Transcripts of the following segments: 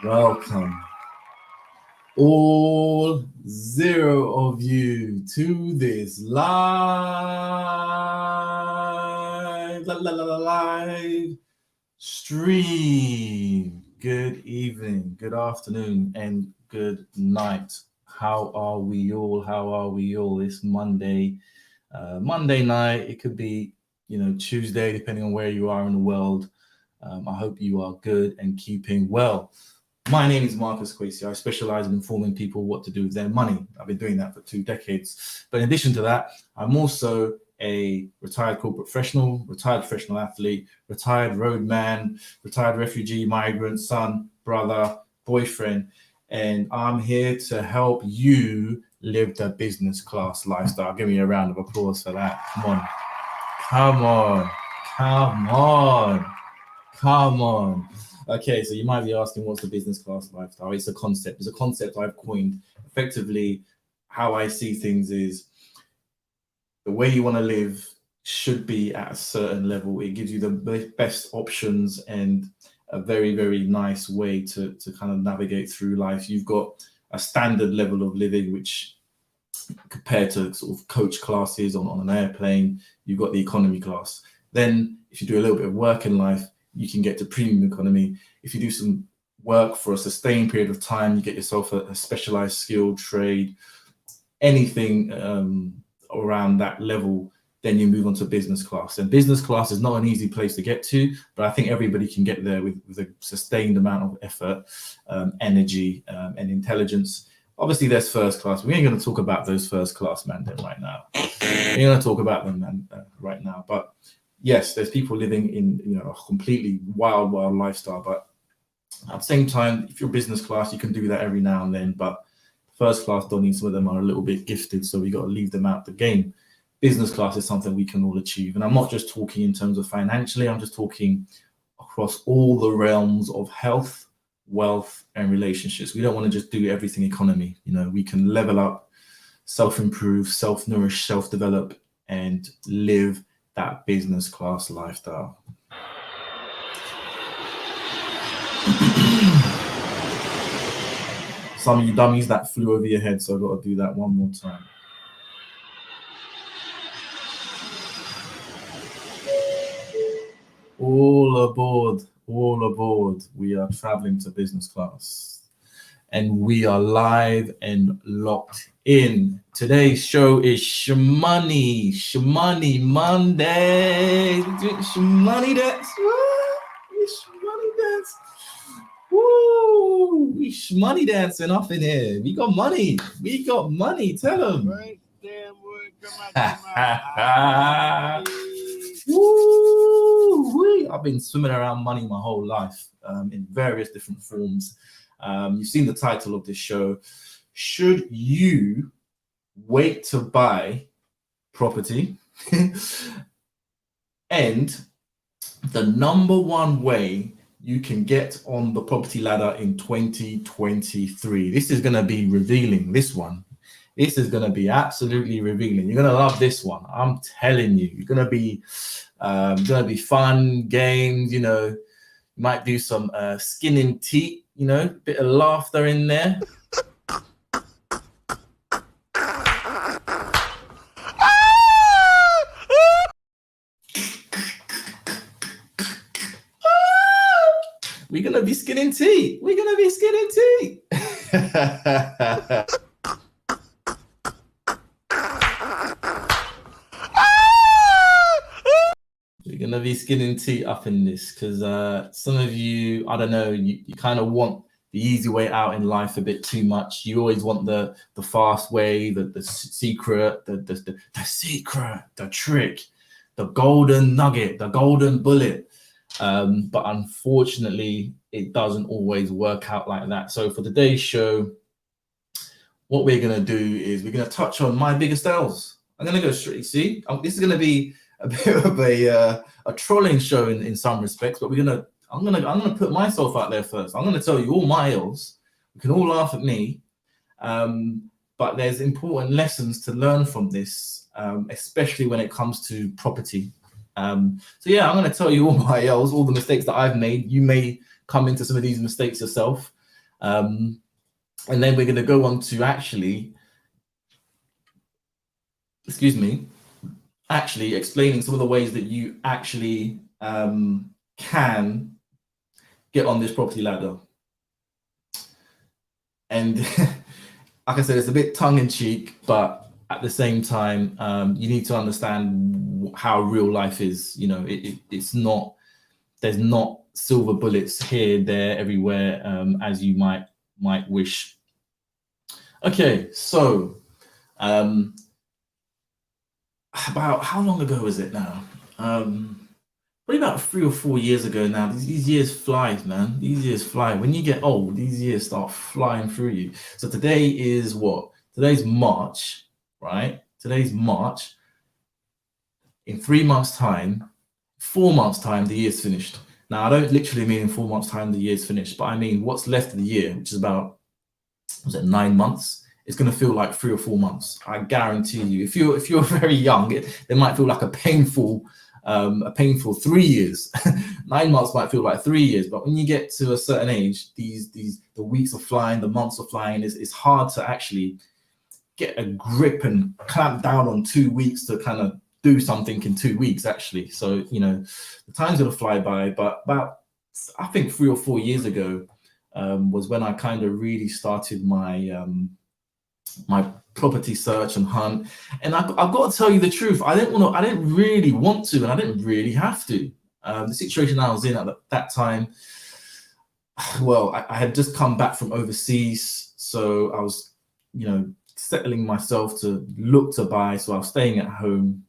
Welcome, all 0 of you, to this live stream. Good evening, good afternoon, and good night. How are we all? It's Monday night. It could be, Tuesday, depending on where you are in the world. I hope you are good and keeping well. My name is Marcus Kwesi. I specialize in informing people what to do with their money. I've been doing that for 2 decades. But in addition to that, I'm also a retired corporate professional, retired professional athlete, retired roadman, retired refugee, migrant, son, brother, boyfriend. And I'm here to help you live the business class lifestyle. Give me a round of applause for that. Come on. Okay, so you might be asking, what's the business class lifestyle? It's a concept. I've coined. Effectively, how I see things is the way you want to live should be at a certain level. It gives you the best options and a very, very nice way to kind of navigate through life. You've got a standard level of living, which compared to sort of coach classes on an airplane, you've got the economy class. Then if you do a little bit of work in life, you can get to premium economy. If you do some work for a sustained period of time, you get yourself a specialized skill, trade, anything around that level, then you move on to business class. And business class is not an easy place to get to, but I think everybody can get there with a sustained amount of effort, energy, and intelligence. Obviously, there's first class. We ain't going to talk about those first class man right now. We're going to talk about them right now. But yes, there's people living in a completely wild lifestyle. But at the same time, if you're business class, you can do that every now and then. But first class, don't need. Some of them are a little bit gifted, so we got to leave them out the game. Business class is something we can all achieve. And I'm not just talking in terms of financially, I'm just talking across all the realms of health, wealth, and relationships. We don't want to just do everything economy. We can level up, self-improve, self-nourish, self-develop, and live that business class lifestyle. Some of you dummies, that flew over your head, so I've got to do that one more time. All aboard. We are traveling to business class. And we are live and locked in. Today's show is Schmoney Monday. Schmoney dance. Schmoney dance. Woo! We Schmoney dancing off in here. We got money. Tell them. Right, damn word, come out. Woo! I've been swimming around money my whole life in various different forms. You've seen the title of this show. Should you wait to buy property? And the number one way you can get on the property ladder in 2023. This is going to be revealing, this one. This is going to be absolutely revealing. You're going to love this one. I'm telling you. You're going to be fun games, You might do some skinning teeth, bit of laughter in there. We're going to be skinning teeth. We're going to be skinning teeth up in this because some of you, I don't know, you kind of want the easy way out in life a bit too much. You always want the fast way, the secret, the secret, the trick, the golden nugget, the golden bullet. But unfortunately, it doesn't always work out like that. So for today's show, what we're going to do is we're going to touch on my biggest L's. I'm going to go straight. See, this is going to be a bit of a trolling show in some respects, but I'm gonna put myself out there first. I'm going to tell you all my L's. You can all laugh at me, but there's important lessons to learn from this, especially when it comes to property. So yeah, I'm going to tell you all my L's, all the mistakes that I've made. You may come into some of these mistakes yourself. And then we're going to go on to actually explaining some of the ways that you actually can get on this property ladder. And like I said, it's a bit tongue-in-cheek, but at the same time, you need to understand how real life is. You know, it's not, there's not silver bullets here, there, everywhere, as you might wish. Okay, so about how long ago was it now? Probably about 3 or 4 years ago now. These years fly, man. These years fly. When you get old, these years start flying through you. So today is what? Today's March, right? Today's March. In 3 months' time, 4 months' time, the year's finished. Now, I don't literally mean in 4 months' time the year's finished, but I mean what's left of the year, which is about, was it 9 months? It's going to feel like 3 or 4 months. I guarantee you. If you're very young, it might feel like a painful 3 years. 9 months might feel like 3 years, but when you get to a certain age, the weeks are flying, the months are flying. It's hard to actually get a grip and clamp down on 2 weeks to kind of do something in 2 weeks, actually. So, you know, the time's gonna fly by. But about, I think 3 or 4 years ago was when I kind of really started my my property search and hunt. And I've got to tell you the truth, I didn't really want to, and I didn't really have to. The situation I was in at that time, well, I had just come back from overseas, so I was, you know, settling myself to look to buy, so I was staying at home.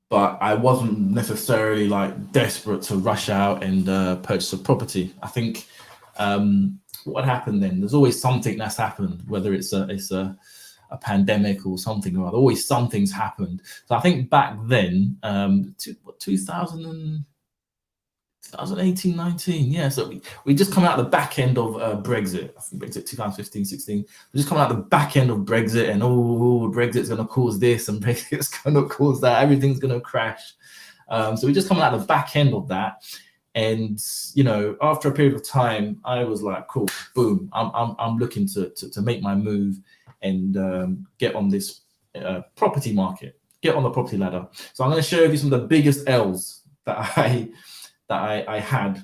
But I wasn't necessarily like desperate to rush out and purchase a property. I think what happened then, there's always something that's happened, whether it's a pandemic or something or other. Always something's happened. So I think back then, 2018, 19, yeah. So we just come out the back end of Brexit. I think Brexit 2015, 16. We're just coming out the back end of Brexit, and Brexit's going to cause this, and Brexit's going to cause that. Everything's going to crash. So we're just coming out the back end of that. And, you know, after a period of time, I was like, cool, boom, I'm looking to make my move and get on this property market, get on the property ladder. So I'm going to show you some of the biggest L's that I had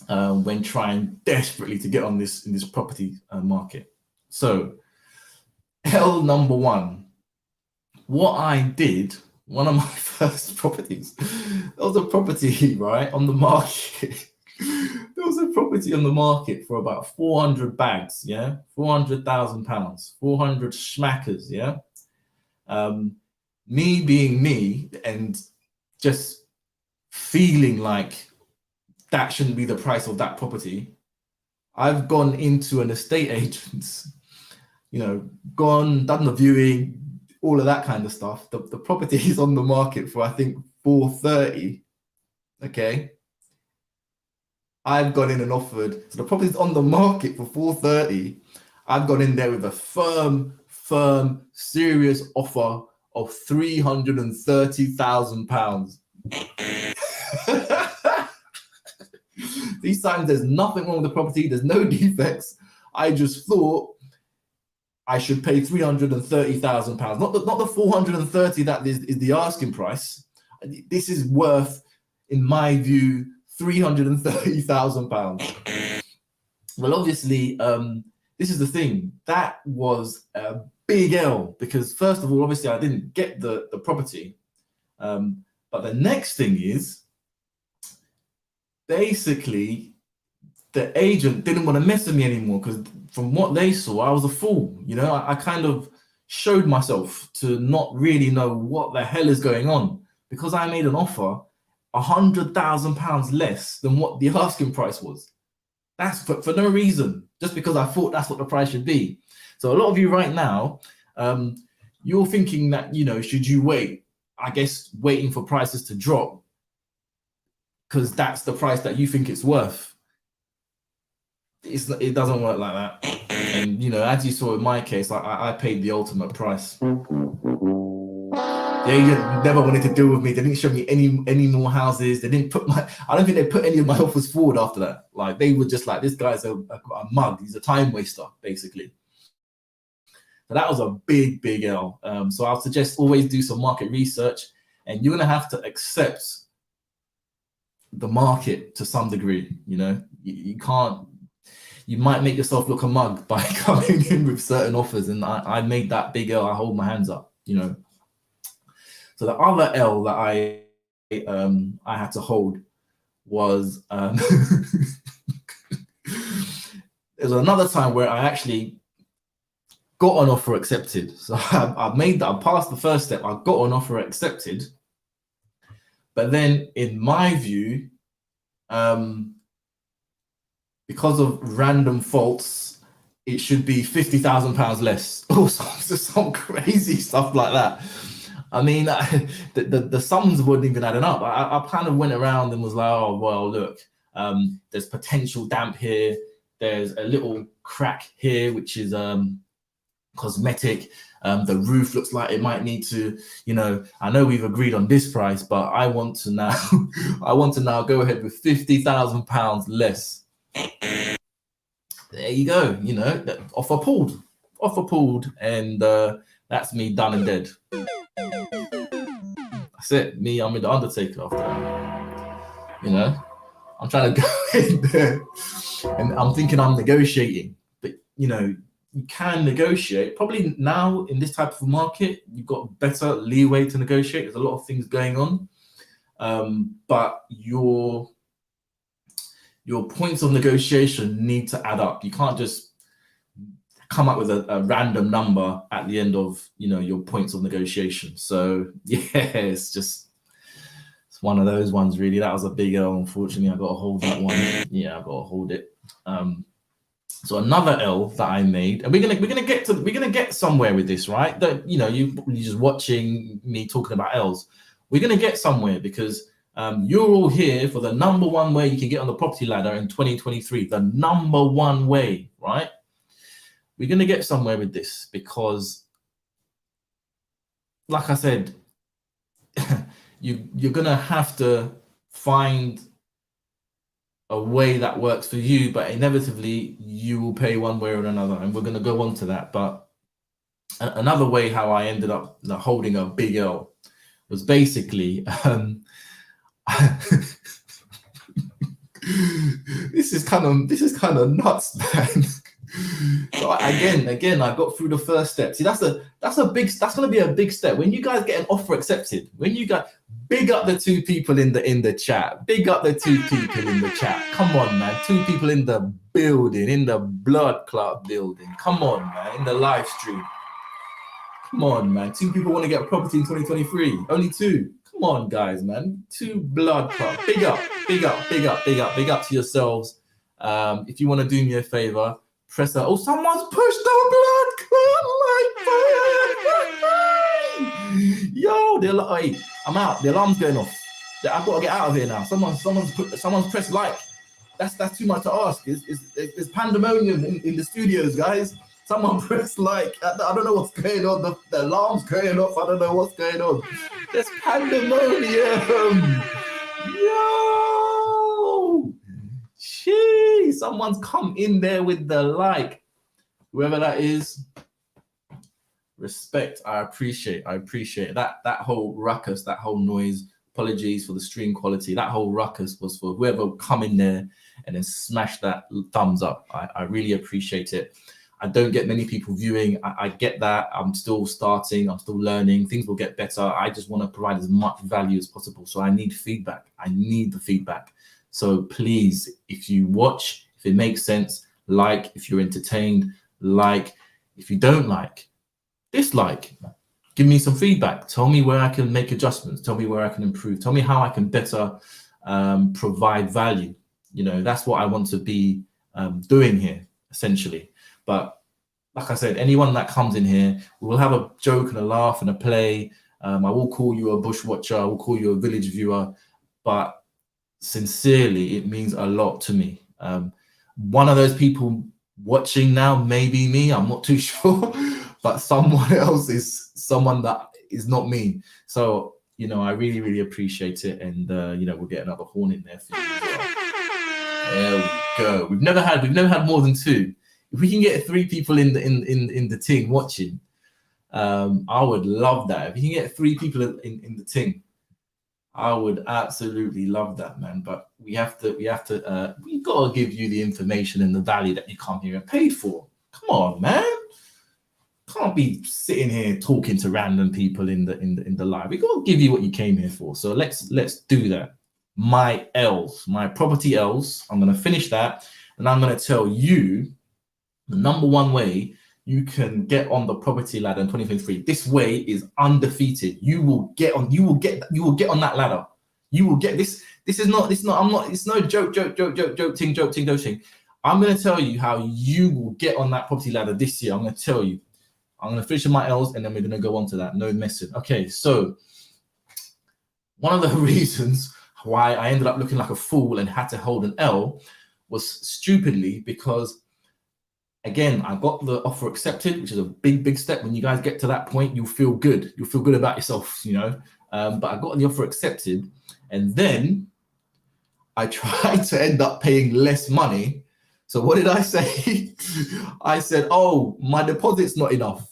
when trying desperately to get on in this property market. So L number one, what I did, one of my first properties, there was a property, right, on the market. There was a property on the market for about 400 bags, yeah, £400,000, 400 schmackers, yeah. Me being me and just feeling like that shouldn't be the price of that property, I've gone into an estate agent's, you know, done the viewing, all of that kind of stuff. The property is on the market for, I think, 430. Okay. I've gone in and offered, so the property's on the market for 430. I've gone in there with a firm, serious offer of £330,000. These times there's nothing wrong with the property, there's no defects. I just thought I should pay £330,000. Not the 430 that is the asking price. This is worth, in my view, £330,000. Well, obviously, this is the thing. That was a big L because, first of all, obviously, I didn't get the property. But the next thing is, basically, the agent didn't want to mess with me anymore because from what they saw, I was a fool. You know, I kind of showed myself to not really know what the hell is going on because I made an offer £100,000 less than what the asking price was. That's for no reason, just because I thought that's what the price should be. So a lot of you right now, you're thinking that, you know, should you wait? I guess waiting for prices to drop because that's the price that you think it's worth. It doesn't work like that. And, you know, as you saw in my case, I paid the ultimate price. The They just never wanted to deal with me. They didn't show me any more houses. They didn't put I don't think they put any of my offers forward after that. Like, they were just like, this guy's a mug. He's a time waster, basically. So that was a big L. So I'll suggest always do some market research, and you're gonna have to accept the market to some degree. You know, you can't. You might make yourself look a mug by coming in with certain offers, and I made that big L. I hold my hands up. You know. So the other L that I had to hold was there's another time where I actually got an offer accepted. So I passed the first step. I got an offer accepted, but then in my view, because of random faults, it should be £50,000 less, or some crazy stuff like that. I mean, the sums wouldn't even add up. I kind of went around and was like, oh, well, look, there's potential damp here. There's a little crack here, which is cosmetic. The roof looks like it might need to, you know, I know we've agreed on this price, but I want to now, go ahead with £50,000 less. There you go. You know, offer pulled, and that's me done and dead. That's it. Me, I'm in the Undertaker after that. You know, I'm trying to go in there, and I'm thinking I'm negotiating, but you know, you can negotiate. Probably now in this type of market, you've got better leeway to negotiate. There's a lot of things going on, but your points of negotiation need to add up. You can't just come up with a random number at the end of, you know, your points of negotiation. So yeah, it's one of those ones, really. That was a big L. Unfortunately, I got to hold that one. Yeah, I got to hold it. So another L that I made, and we're gonna get somewhere with this, right? That, you know, you're just watching me talking about L's. We're gonna get somewhere because you're all here for the number one way you can get on the property ladder in 2023. The number one way, right? We're gonna get somewhere with this because, like I said, you're gonna have to find a way that works for you, but inevitably you will pay one way or another, and we're gonna go on to that. But another way how I ended up holding a big L was basically this is kind of nuts, man. So again, I got through the first step. See, that's going to be a big step. When you guys get an offer accepted, when you guys, big up the two people in the chat. Big up the two people in the chat. Come on, man. Two people in the building, in the blood club building. Come on, man. In the live stream. Come on, man. Two people want to get a property in 2023. Only two. Come on, guys, man. Two blood club. Big up to yourselves. If you want to do me a favor, press that. Oh, someone's pushed the blood club like, yo, they're like, hey, I'm out. The alarm's going off. I've got to get out of here now. Someone's pressed like. That's too much to ask. It's pandemonium in the studios, guys. Someone pressed like. I don't know what's going on. The alarm's going off. I don't know what's going on. There's pandemonium. Yo. Gee, someone's come in there with the like. Whoever that is, respect. I appreciate that whole ruckus, that whole noise. Apologies for the stream quality. That whole ruckus was for whoever come in there and then smash that thumbs up. I really appreciate it. I don't get many people viewing. I get that. I'm still starting. I'm still learning. Things will get better. I just want to provide as much value as possible. So I need feedback. I need the feedback. So please, if you watch, if it makes sense, like. If you're entertained, like. If you don't like, dislike. Give me some feedback. Tell me where I can make adjustments. Tell me where I can improve. Tell me how I can better provide value. You know, that's what I want to be doing here, essentially. But like I said, anyone that comes in here, we will have a joke and a laugh and a play. I will call you a bush watcher. I will call you a village viewer. But sincerely, it means a lot to me. One of those people watching now may be me. I'm not too sure. But someone else is someone that is not me. So, you know, I really, really appreciate it. And, you know, we'll get another horn in there for you as well. There we go. We've never had more than 2. If we can get 3 people in the thing watching, I would love that. If you can get 3 people in the thing, I would absolutely love that, man. But we gotta give you the information and the value that you come here and paid for. Come on, man. Can't be sitting here talking to random people in the live. We gotta give you what you came here for. So let's do that. My L's, my property L's. I'm gonna finish that, and I'm gonna tell you the number 1 way you can get on the property ladder in 2023. This way is undefeated. You will get on that ladder. You will get this. It's no joke thing. I'm going to tell you how you will get on that property ladder this year. I'm going to tell you. I'm going to finish my L's and then we're going to go on to that. No messing. Okay, so one of the reasons why I ended up looking like a fool and had to hold an L was stupidly because, again, I got the offer accepted, which is a big step. When you guys get to that point, you'll feel good. You'll feel good about yourself, you know. But I got the offer accepted, and then I tried to end up paying less money. So what did I say? I said, "Oh, my deposit's not enough."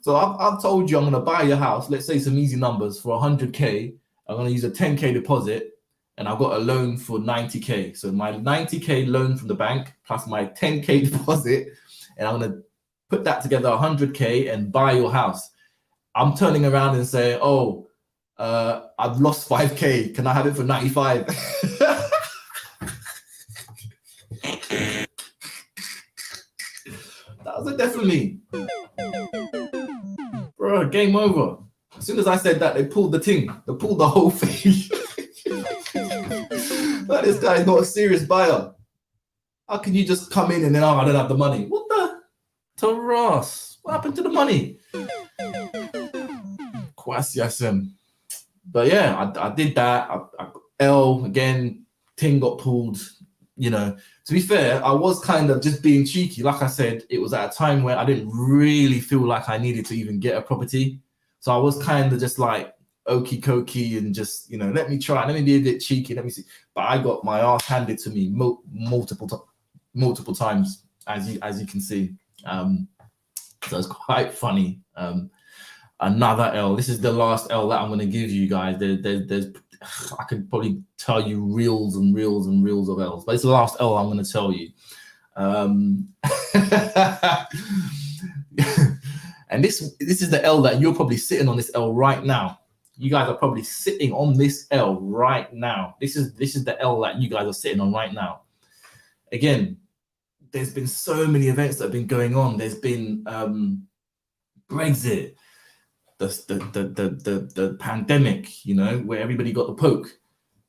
So I've told you I'm going to buy your house. Let's say some easy numbers for 100K. I'm going to use a 10K deposit. And I've got a loan for 90K. So my 90K loan from the bank plus my 10K deposit, and I'm gonna put that together 100K and buy your house. I'm turning around and saying, "Oh, I've lost 5K. Can I have it for 95?" That was a definitely, bro. Game over. As soon as I said that, they pulled the thing. They pulled the whole thing. But this guy is not a serious buyer. How can you just come in and then, "Oh, I don't have the money"? What the? To Ross. What happened to the money? Kwasi. But yeah, I did that. I L again, thing got pulled. You know, to be fair, I was kind of just being cheeky. Like I said, it was at a time where I didn't really feel like I needed to even get a property. So I was kind of just like, okie dokie, and just, you know, let me try, let me be a bit cheeky, let me see. But I got my ass handed to me multiple times, as you can see. So it's quite funny. Another L. This is the last L that I'm going to give you guys. There's I could probably tell you reels and reels and reels of L's, but it's the last L I'm going to tell you. And this is the L that you're probably sitting on, this L right now. You guys are probably sitting on this L right now. This is the L that you guys are sitting on right now. Again, there's been so many events that have been going on. There's been Brexit, the pandemic, you know, where everybody got the poke.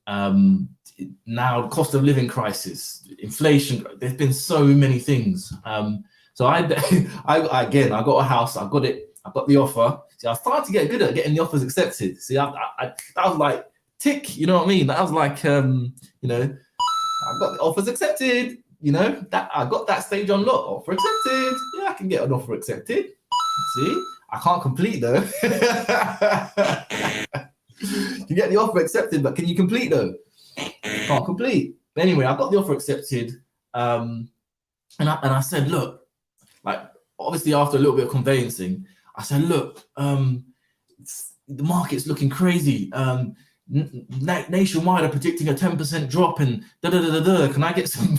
Now the cost of living crisis, inflation. There's been so many things. So I got a house. I got the offer. See, I started to get good at getting the offers accepted. See, that was like tick. You know what I mean? That was like, you know, I got the offers accepted. You know, that I got that stage on lock. Offer accepted. Yeah, I can get an offer accepted. See, I can't complete though. You get the offer accepted, but can you complete though? Can't complete. But anyway, I got the offer accepted, and I said, look, like obviously after a little bit of conveyancing, I said, look, the market's looking crazy. Nationwide are predicting a 10% drop, and Can I get some?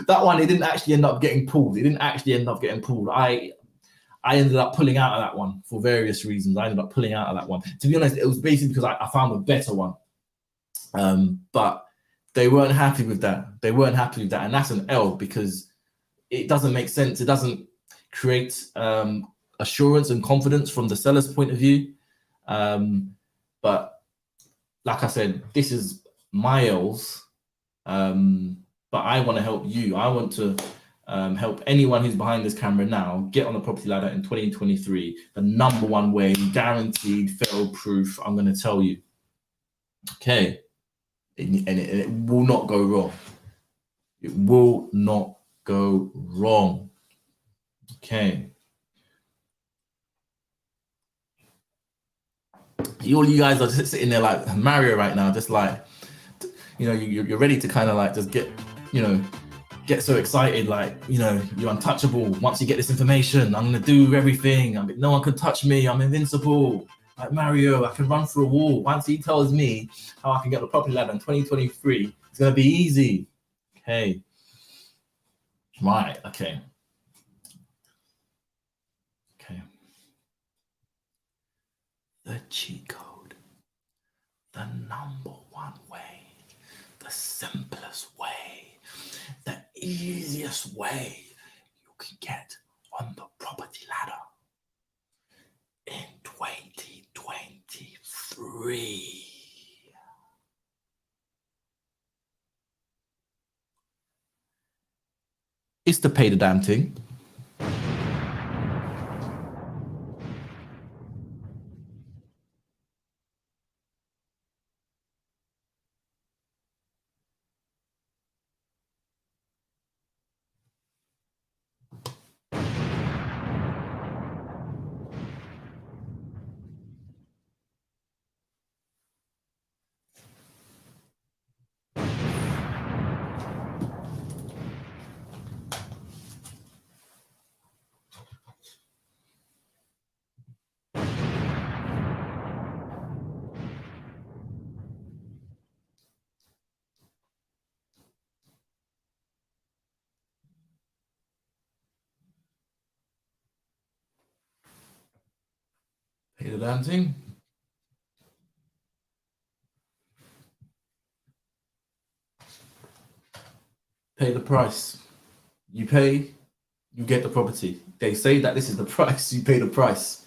That one, it didn't actually end up getting pulled. I ended up pulling out of that one for various reasons. To be honest, it was basically because I found a better one. But they weren't happy with that. And that's an L because it doesn't make sense. It doesn't create assurance and confidence from the seller's point of view. But like I said, this is my L's. But I want to help you. I want to help anyone who's behind this camera now get on the property ladder in 2023. The number one way, guaranteed, fail-proof, I'm going to tell you. Okay. And it will not go wrong. It will not go wrong. Okay. All you guys are just sitting there like Mario right now, just like, you know, you're ready to kind of like just get, you know, get so excited, like, you know, you're untouchable. Once you get this information, I'm gonna do everything. No one can touch me. I'm invincible. Like Mario, I can run through a wall. Once he tells me how I can get the property ladder in 2023, it's gonna be easy. Okay. Right. Okay. Okay. The cheat code. The number one way. The simplest way. The easiest way you can get on the property ladder in 2023 is to pay the damn thing. Pay the damn thing. Pay the price. You pay, you get the property. They say that this is the price, you pay the price.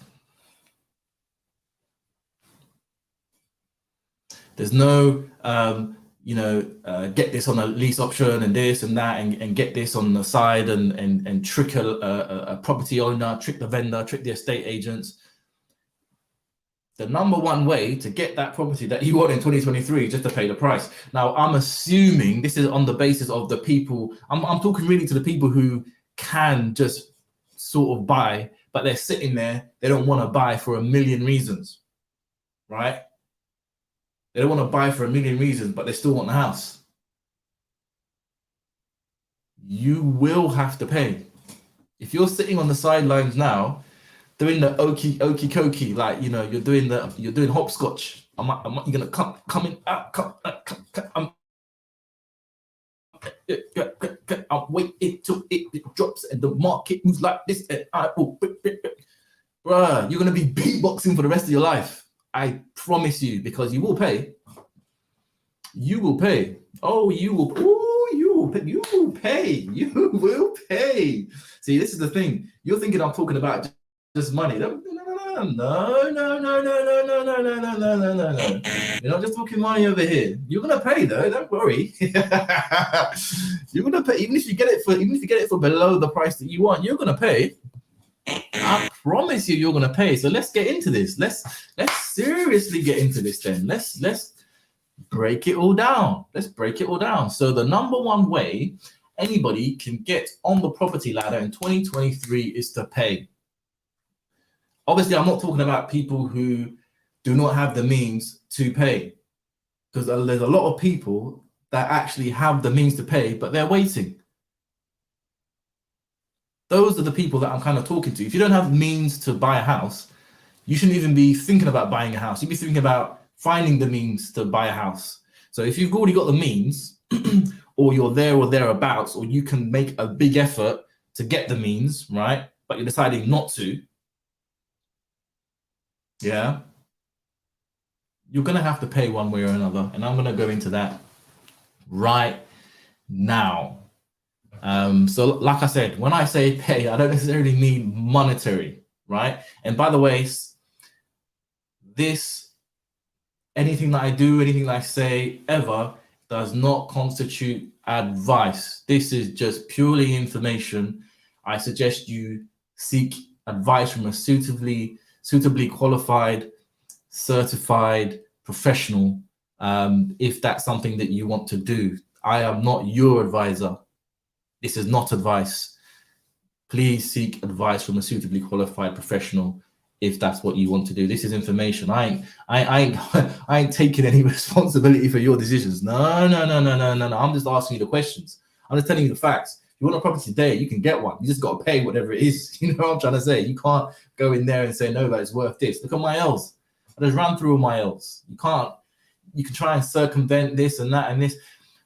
There's no, get this on a lease option and this and that, and get this on the side and trick a property owner, trick the vendor, trick the estate agents. The number one way to get that property that you want in 2023 is just to pay the price. Now, I'm assuming this is on the basis of the people, I'm talking really to the people who can just sort of buy, but they're sitting there, they don't want to buy for a million reasons, right? They don't want to buy for a million reasons, but they still want the house. You will have to pay. If you're sitting on the sidelines now, doing the okie cokey, like, you know, you're doing hopscotch. You're gonna come in. I'll wait until it drops and the market moves like this, and I will. Bruh, you're gonna be beatboxing for the rest of your life. I promise you, because you will pay. You will pay. Oh, you will. Oh, you will pay. You will pay. You will pay. See, this is the thing. You're thinking I'm talking about just money. No. You're not just talking money over here. You're gonna pay though. Don't worry. You're gonna pay, even if you get it for below the price that you want. You're gonna pay. I promise you're gonna pay. So let's get into this. Let's seriously get into this then. Let's break it all down. Let's break it all down. So the number one way anybody can get on the property ladder in 2023 is to pay. Obviously, I'm not talking about people who do not have the means to pay, because there's a lot of people that actually have the means to pay, but they're waiting. Those are the people that I'm kind of talking to. If you don't have means to buy a house, you shouldn't even be thinking about buying a house. You'd be thinking about finding the means to buy a house. So if you've already got the means, or you're there or thereabouts, or you can make a big effort to get the means, right? But you're deciding not to, yeah, you're going to have to pay one way or another. And I'm going to go into that right now. So like I said, when I say pay, I don't necessarily mean monetary, right? And by the way, anything that I do, anything that I say ever does not constitute advice. This is just purely information. I suggest you seek advice from a suitably qualified, certified professional, if that's something that you want to do. I am not your advisor. This is not advice. Please seek advice from a suitably qualified professional if that's what you want to do. This is information. I ain't taking any responsibility for your decisions. No. I'm just asking you the questions. I'm just telling you the facts. If you want a property today, you can get one. You just got to pay whatever it is. You know what I'm trying to say? You can't go in there and say, no, but it's worth this. Look at my L's. I just ran through all my L's. You can try and circumvent this and that and this.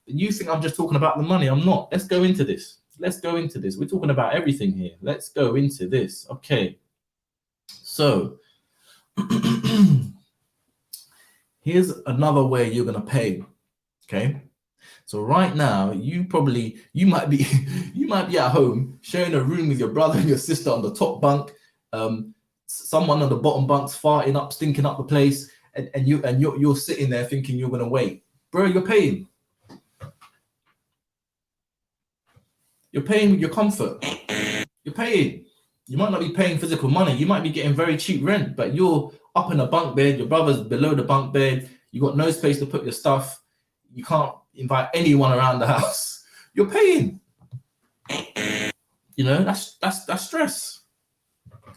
But you think I'm just talking about the money. I'm not. Let's go into this. We're talking about everything here. Let's go into this. Okay. So here's another way you're going to pay. Okay. So right now, you might be at home sharing a room with your brother and your sister on the top bunk, someone on the bottom bunks farting up, stinking up the place, and you're sitting there thinking you're gonna wait. Bro, you're paying. You're paying with your comfort. You're paying. You might not be paying physical money. You might be getting very cheap rent, but you're up in a bunk bed. Your brother's below the bunk bed. You got no space to put your stuff. You can't invite anyone around the house. You're paying. You know, that's stress.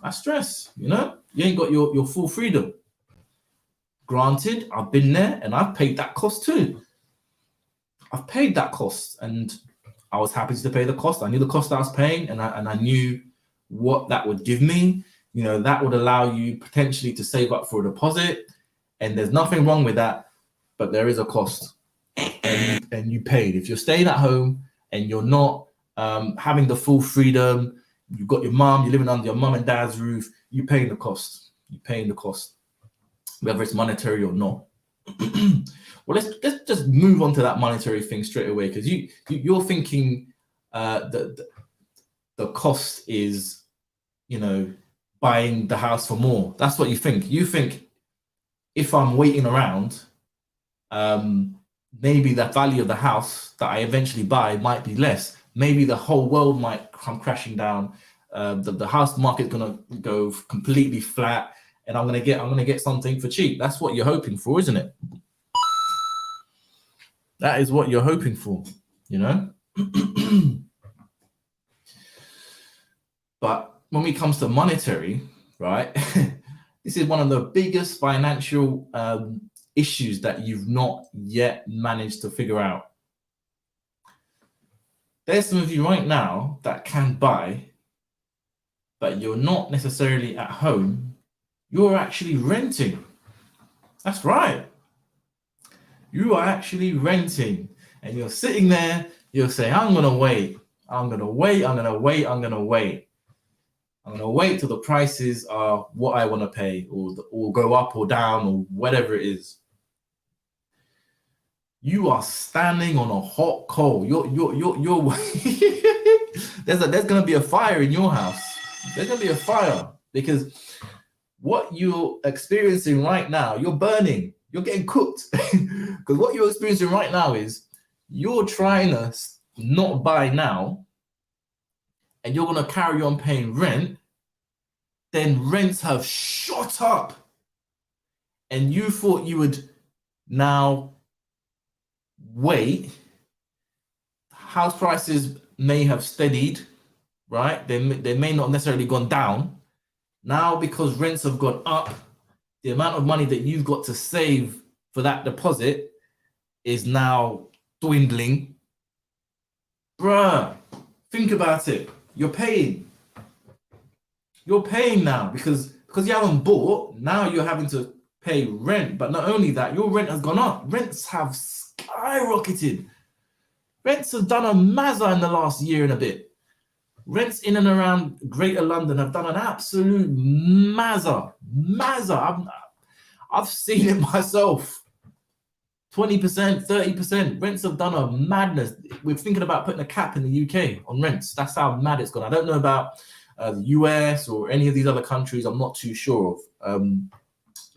That's stress. You know, you ain't got your full freedom. Granted, I've been there and I've paid that cost too. I've paid that cost and I was happy to pay the cost. I knew the cost I was paying and I knew what that would give me. You know, that would allow you potentially to save up for a deposit. And there's nothing wrong with that, but there is a cost. And you paid. If you're staying at home and you're not having the full freedom, you've got your mom, you're living under your mom and dad's roof, you're paying the cost. You're paying the cost, whether it's monetary or not. Well, let's just move on to that monetary thing straight away, because you're thinking the cost is, you know, buying the house for more. That's what you think. You think if I'm waiting around, maybe the value of the house that I eventually buy might be less. Maybe the whole world might come crashing down. The house market's gonna go completely flat, and I'm gonna get something for cheap. That's what you're hoping for, isn't it? That is what you're hoping for, you know. But when it comes to monetary, right, this is one of the biggest financial issues that you've not yet managed to figure out. There's some of you right now that can buy, but you're not necessarily at home. You're actually renting. That's right. You are actually renting, and you're sitting there. You're saying, I'm going to wait. I'm going to wait. I'm going to wait. I'm going to wait. I'm going to wait till the prices are what I want to pay, or go up or down, or whatever it is. You are standing on a hot coal. You're there's going to be a fire in your house. There's going to be a fire, because what you're experiencing right now, you're burning. You're getting cooked. Because what you're experiencing right now is you're trying to not buy now, and you're going to carry on paying rent. Then rents have shot up, and you thought you would now wait. House prices may have steadied, right? They may not necessarily gone down. Now, because rents have gone up, the amount of money that you've got to save for that deposit is now dwindling. Bruh, think about it. You're paying. You're paying now because you haven't bought. Now you're having to pay rent. But not only that, your rent has gone up. Rents have skyrocketed. Rents have done a mazza in the last year and a bit. Rents in and around Greater London have done an absolute mazza. I've seen it myself. 20%, 30%. Rents have done a madness. We're thinking about putting a cap in the UK on rents. That's how mad it's gone. I don't know about the US or any of these other countries. I'm not too sure of.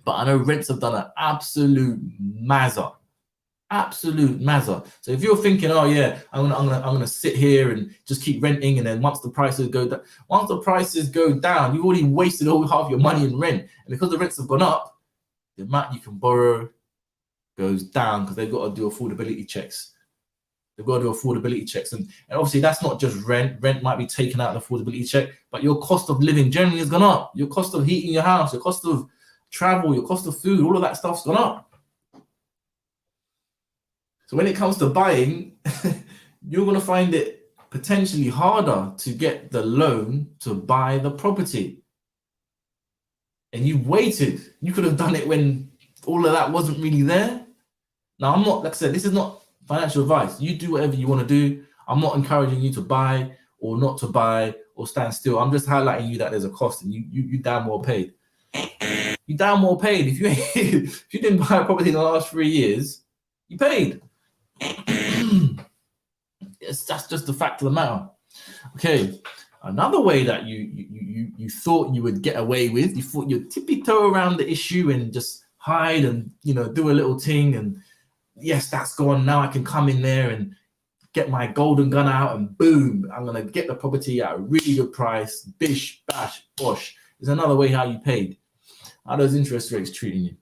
But I know rents have done an absolute mazza. Absolute mazza. So if you're thinking, oh yeah, I'm gonna sit here and just keep renting, and then once the prices go down, you've already wasted all half your money in rent. And because the rents have gone up, the amount you can borrow goes down, because they've got to do affordability checks. They've got to do affordability checks. And obviously that's not just rent. Rent might be taken out of the affordability check, but your cost of living generally has gone up. Your cost of heating your house, your cost of travel, your cost of food, all of that stuff's gone up. So when it comes to buying, you're going to find it potentially harder to get the loan to buy the property. And you waited. You could have done it when all of that wasn't really there. Now, I'm not, like I said, this is not financial advice. You do whatever you want to do. I'm not encouraging you to buy or not to buy or stand still. I'm just highlighting you that there's a cost, and you damn well paid. You damn well paid. If you if you didn't buy a property in the last 3 years, you paid. Yes, that's just the fact of the matter. Okay, another way that you thought you would get away with, you thought you'd tiptoe around the issue and just hide and do a little thing, and yes, that's gone. Now I can come in there and get my golden gun out and boom, I'm gonna get the property at a really good price. Bish, bash, bosh. There's another way how you paid. How are those interest rates treating you?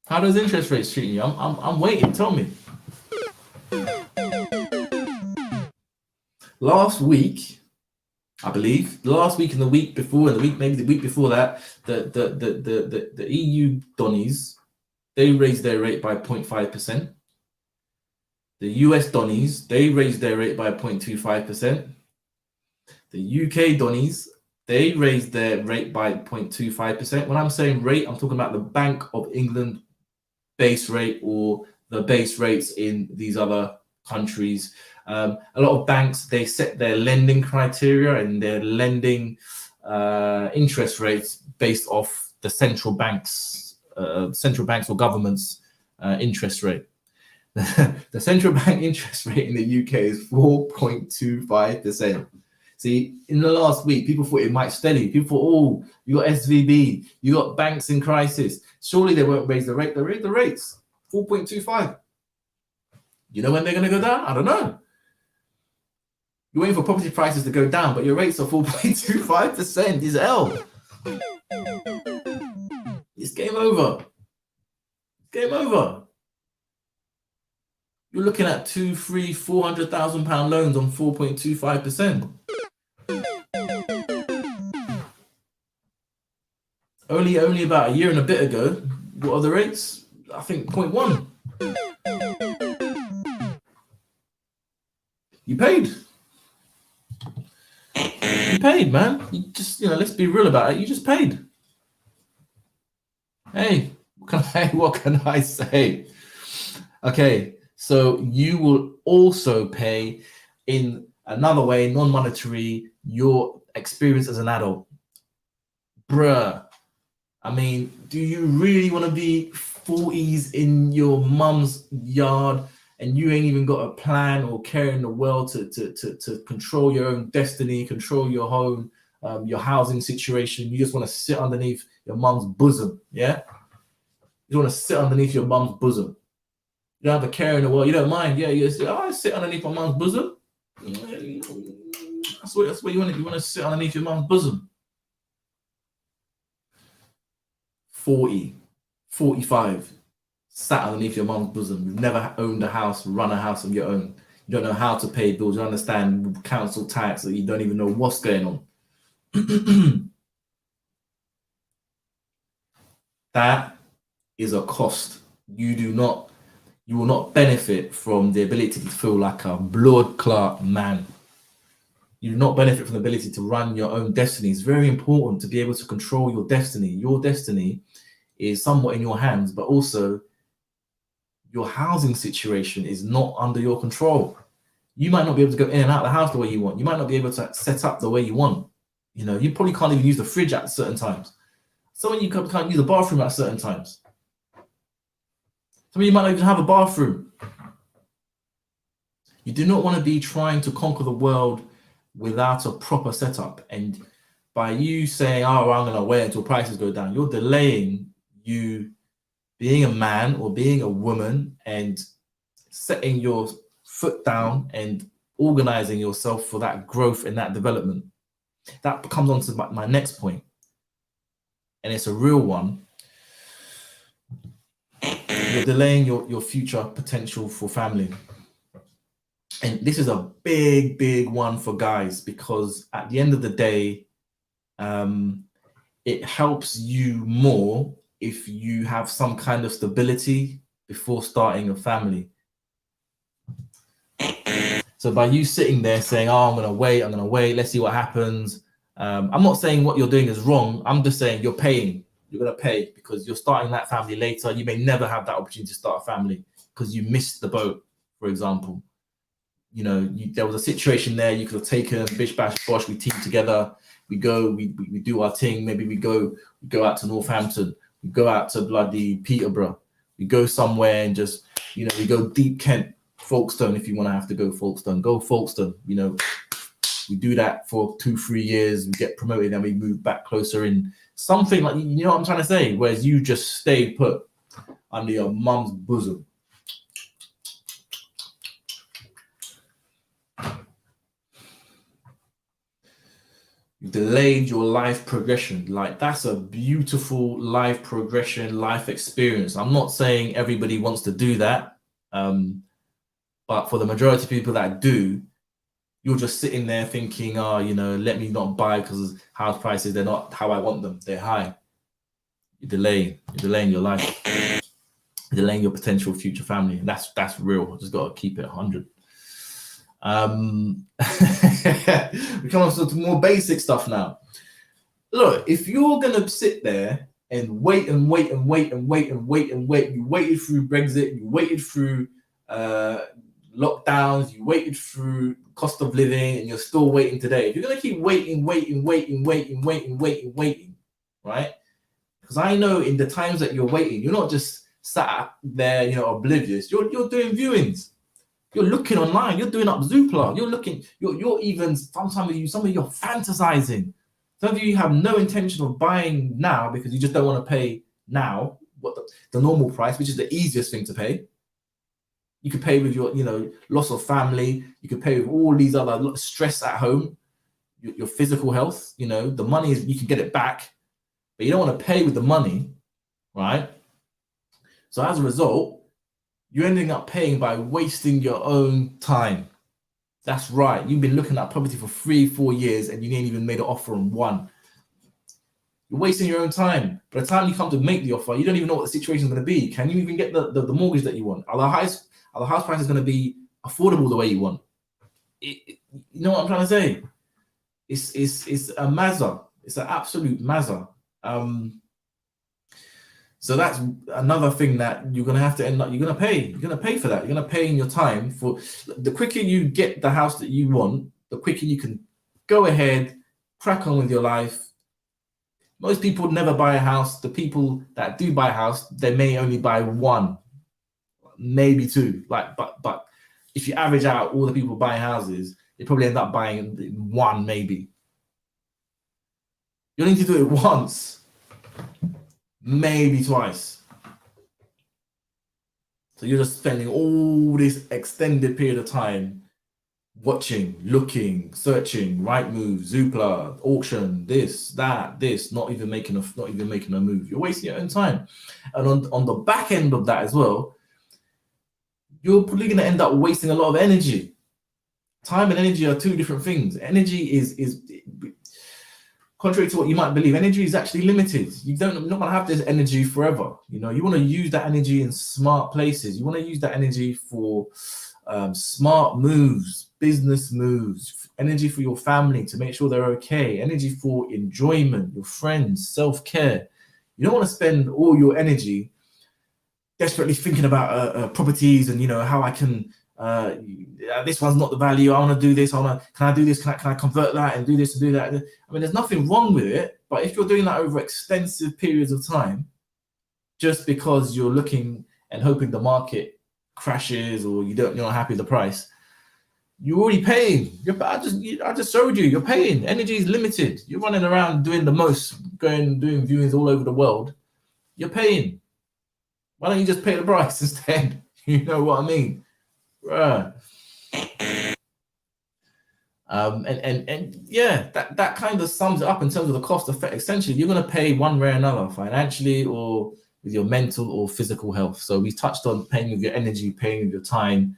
How does interest rates treating you? I'm waiting. Tell me. Last week, I believe, last week and the week before, and the week maybe the week before that, the EU Donnies, they raised their rate by 0.5%. The US Donnies, they raised their rate by 0.25%. The UK Donnies, they raised their rate by 0.25%. When I'm saying rate, I'm talking about the Bank of England base rate or the base rates in these other countries. A lot of banks, they set their lending criteria and their lending interest rates based off the central banks or government's interest rate. The central bank interest rate in the UK is 4.25%. See, in the last week, people thought it might steady. People thought, oh, you got SVB, you got banks in crisis. Surely they won't raise the rate. They raise the rates, 4.25. You know when they're going to go down? I don't know. You're waiting for property prices to go down, but your rates are 4.25%. Is L. It's game over. Game over. You're looking at 200,000, 300,000, 400,000 pound loans on 4.25%. Only about a year and a bit ago, what are the rates? I think 0.1. You paid. You paid, man. You just, let's be real about it. You just paid. Hey, what can I say? Okay, so you will also pay in another way, non-monetary, your experience as an adult. Bruh. I mean, do you really want to be 40s in your mum's yard and you ain't even got a plan or care in the world to control your own destiny, control your home, your housing situation? You just want to sit underneath your mum's bosom, yeah? You want to sit underneath your mum's bosom. You don't have a care in the world. You don't mind, yeah? You say, oh, I sit underneath my mum's bosom. That's what you want. You want to sit underneath your mum's bosom. 40, 45, sat underneath your mum's bosom. You've never owned a house, run a house of your own. You don't know how to pay bills. You understand council tax, that you don't even know what's going on. That is a cost. You will not benefit from the ability to feel like a blood clot man. You do not benefit from the ability to run your own destiny. It's very important to be able to control your destiny. Your destiny is somewhat in your hands, but also your housing situation is not under your control. You might not be able to go in and out of the house the way you want. You might not be able to set up the way you want. You probably can't even use the fridge at certain times. Some of you can't use the bathroom at certain times. Some of you might not even have a bathroom. You do not want to be trying to conquer the world without a proper setup. And by you saying, oh, I'm going to wait until prices go down, you're delaying you being a man or being a woman and setting your foot down and organizing yourself for that growth and that development. That comes on to my next point. and it's a real one, you're delaying your future potential for family. And this is a big one for guys, because at the end of the day, it helps you more if you have some kind of stability before starting a family. So by you sitting there saying, oh, I'm going to wait, let's see what happens. I'm not saying what you're doing is wrong. I'm just saying you're paying. You're going to pay because you're starting that family later. You may never have that opportunity to start a family because you missed the boat, for example. You know, there was a situation there you could have taken, bish, bash, bosh, we team together. We go, we do our thing. Maybe we go out to Northampton. We go out to bloody Peterborough. We go somewhere and just, you know, we go deep Kent, Folkestone. If you want to have to go Folkestone, go Folkestone. You know, we do that for 2-3 years. We get promoted and we move back closer in. Something like, you know what I'm trying to say? Whereas you just stay put under your mum's bosom. You delayed your life progression. Like, that's a beautiful life progression, life experience. I'm not saying everybody wants to do that. But for the majority of people that do, you're just sitting there thinking, oh, you know, let me not buy because house prices, they're not how I want them. They're high. You're delaying your life. You're delaying your potential future family. And that's real. Just got to keep it 100. We come on to more basic stuff now. Look, if you're going to sit there and wait, you waited through Brexit, you waited through lockdowns, you waited through cost of living, and you're still waiting today. If you're going to keep waiting, right? Because I know in the times that you're waiting, you're not just sat there, you know, oblivious. You're doing viewings. You're looking online. You're doing up Zoopla. You're looking. You're even some of you you're fantasizing. Some of you have no intention of buying now because you just don't want to pay now what the normal price, which is the easiest thing to pay. You could pay with your, you know, loss of family. You could pay with all these other stress at home, your physical health. You know, the money is, you can get it back, but you don't want to pay with the money, right? So as a result, you're ending up paying by wasting your own time. That's right. You've been looking at property for 3-4 years and you ain't even made an offer on one. You're wasting your own time. By the time you come to make the offer, you don't even know what the situation is going to be. Can you even get the mortgage that you want? Are the house prices going to be affordable the way you want? You know what I'm trying to say? It's a mazza. It's an absolute mazza. So that's another thing that you're going to have to end up, you're going to pay. You're going to pay for that. You're going to pay in your time. For the quicker you get the house that you want, the quicker you can go ahead, crack on with your life. Most people never buy a house. The people that do buy a house, they may only buy one, maybe two. But if you average out all the people buying houses, they probably end up buying one, maybe. You need to do it once, maybe twice. So you're just spending all this extended period of time watching, looking, searching, Rightmove, Zoopla, auction, this, not even making a move. You're wasting your own time. And on the back end of that as well, you're probably going to end up wasting a lot of energy. Time and energy are two different things. Energy is contrary to what you might believe, energy is actually limited. You're not going to have this energy forever. You know, you want to use that energy in smart places. You want to use that energy for smart moves, business moves, energy for your family to make sure they're okay, energy for enjoyment, your friends, self-care. You don't want to spend all your energy desperately thinking about properties and, you know, how I can, this one's not the value, I want to do this, can I do this, can I convert that and do this and do that? I mean, there's nothing wrong with it, but if you're doing that over extensive periods of time, just because you're looking and hoping the market crashes or you're not happy with the price, you're already paying. I just showed you, you're paying. Energy is limited. You're running around doing the most, doing viewings all over the world. You're paying. Why don't you just pay the price instead? You know what I mean? Right. And yeah, that kind of sums it up in terms of the cost effect. Essentially, you're going to pay one way or another, financially or with your mental or physical health. So we touched on paying with your energy, paying with your time,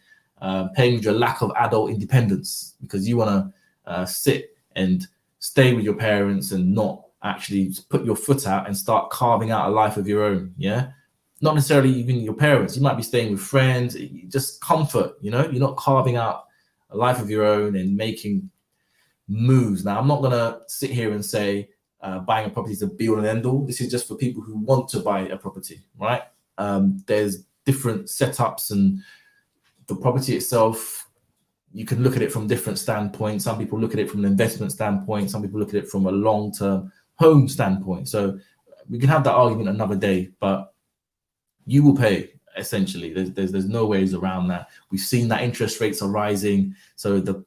paying with your lack of adult independence, because you want to sit and stay with your parents and not actually put your foot out and start carving out a life of your own. Yeah, not necessarily even your parents. You might be staying with friends, just comfort. You know, you're not carving out a life of your own and making moves. Now, I'm not gonna sit here and say buying a property is a be all and end all. This is just for people who want to buy a property, right? There's different setups, and the property itself, you can look at it from different standpoints. Some people look at it from an investment standpoint. Some people look at it from a long-term home standpoint. So we can have that argument another day, but you will pay. Essentially, there's no ways around that. We've seen that interest rates are rising, so the